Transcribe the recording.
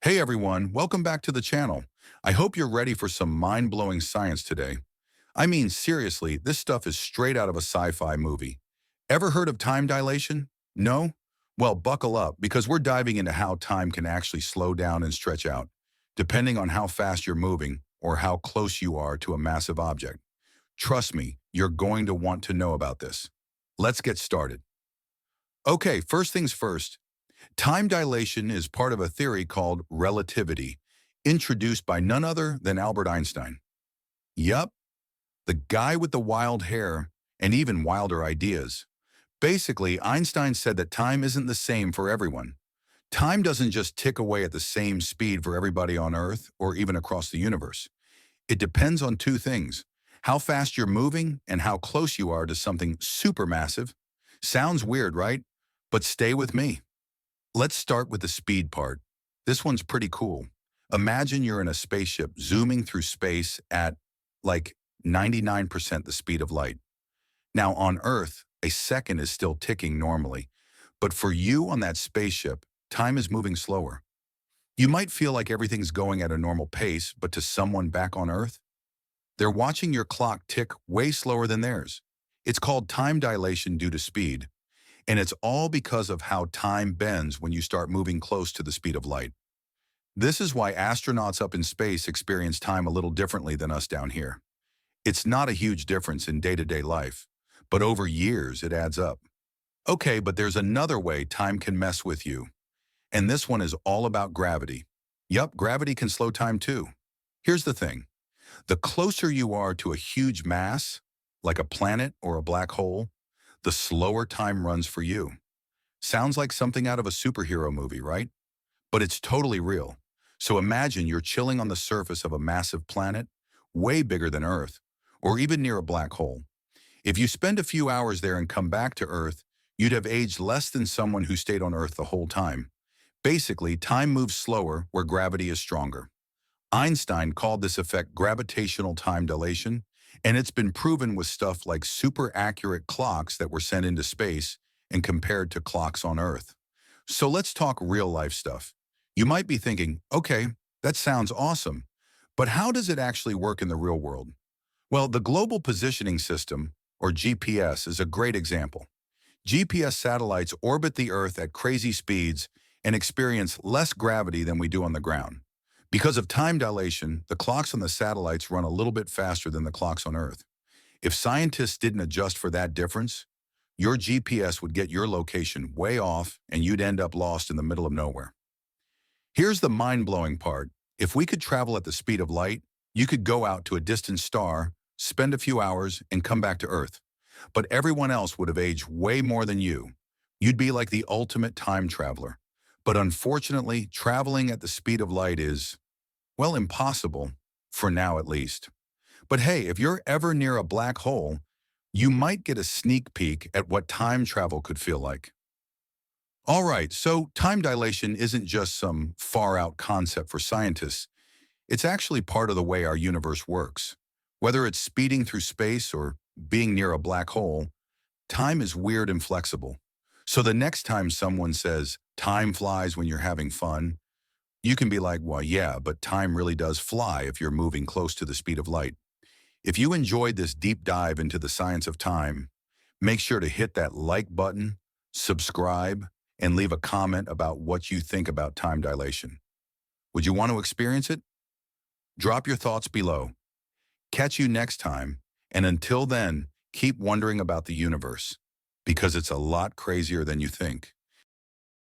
Hey everyone, welcome back to the channel. I hope you're ready for some mind-blowing science today. I mean, seriously, this stuff is straight out of a sci-fi movie. Ever heard of time dilation? No? Well, buckle up because we're diving into how time can actually slow down and stretch out, depending on how fast you're moving or how close you are to a massive object. Trust me, you're going to want to know about this. Let's get started. Okay, first things first. Time dilation is part of a theory called relativity, introduced by none other than Albert Einstein. Yup, the guy with the wild hair and even wilder ideas. Basically, Einstein said that time isn't the same for everyone. Time doesn't just tick away at the same speed for everybody on Earth or even across the universe. It depends on two things: how fast you're moving and how close you are to something supermassive. Sounds weird, right? But stay with me. Let's start with the speed part. This one's pretty cool. Imagine you're in a spaceship zooming through space at like 99% the speed of light. Now on Earth, a second is still ticking normally, but for you on that spaceship, time is moving slower. You might feel like everything's going at a normal pace, but to someone back on Earth, they're watching your clock tick way slower than theirs. It's called time dilation due to speed. And it's all because of how time bends when you start moving close to the speed of light. This is why astronauts up in space experience time a little differently than us down here. It's not a huge difference in day-to-day life, but over years it adds up. Okay, but there's another way time can mess with you. And this one is all about gravity. Yup, gravity can slow time too. Here's the thing. The closer you are to a huge mass, like a planet or a black hole, the slower time runs for you. Sounds like something out of a superhero movie, right? But it's totally real. So imagine you're chilling on the surface of a massive planet, way bigger than Earth, or even near a black hole. If you spend a few hours there and come back to Earth, you'd have aged less than someone who stayed on Earth the whole time. Basically, time moves slower where gravity is stronger. Einstein called this effect gravitational time dilation, and it's been proven with stuff like super accurate clocks that were sent into space and compared to clocks on Earth. So let's talk real life stuff. You might be thinking, okay, that sounds awesome, but how does it actually work in the real world? Well, the Global Positioning System, or GPS, is a great example. GPS satellites orbit the Earth at crazy speeds and experience less gravity than we do on the ground. Because of time dilation, the clocks on the satellites run a little bit faster than the clocks on Earth. If scientists didn't adjust for that difference, your GPS would get your location way off and you'd end up lost in the middle of nowhere. Here's the mind-blowing part. If we could travel at the speed of light, you could go out to a distant star, spend a few hours, and come back to Earth. But everyone else would have aged way more than you. You'd be like the ultimate time traveler. But unfortunately, traveling at the speed of light is, well, impossible, for now at least. But hey, if you're ever near a black hole, you might get a sneak peek at what time travel could feel like. All right, so time dilation isn't just some far-out concept for scientists. It's actually part of the way our universe works. Whether it's speeding through space or being near a black hole, time is weird and flexible. So the next time someone says, time flies when you're having fun, you can be like, well, yeah, but time really does fly if you're moving close to the speed of light. If you enjoyed this deep dive into the science of time, make sure to hit that like button, subscribe, and leave a comment about what you think about time dilation. Would you want to experience it? Drop your thoughts below. Catch you next time, and until then, keep wondering about the universe, because it's a lot crazier than you think.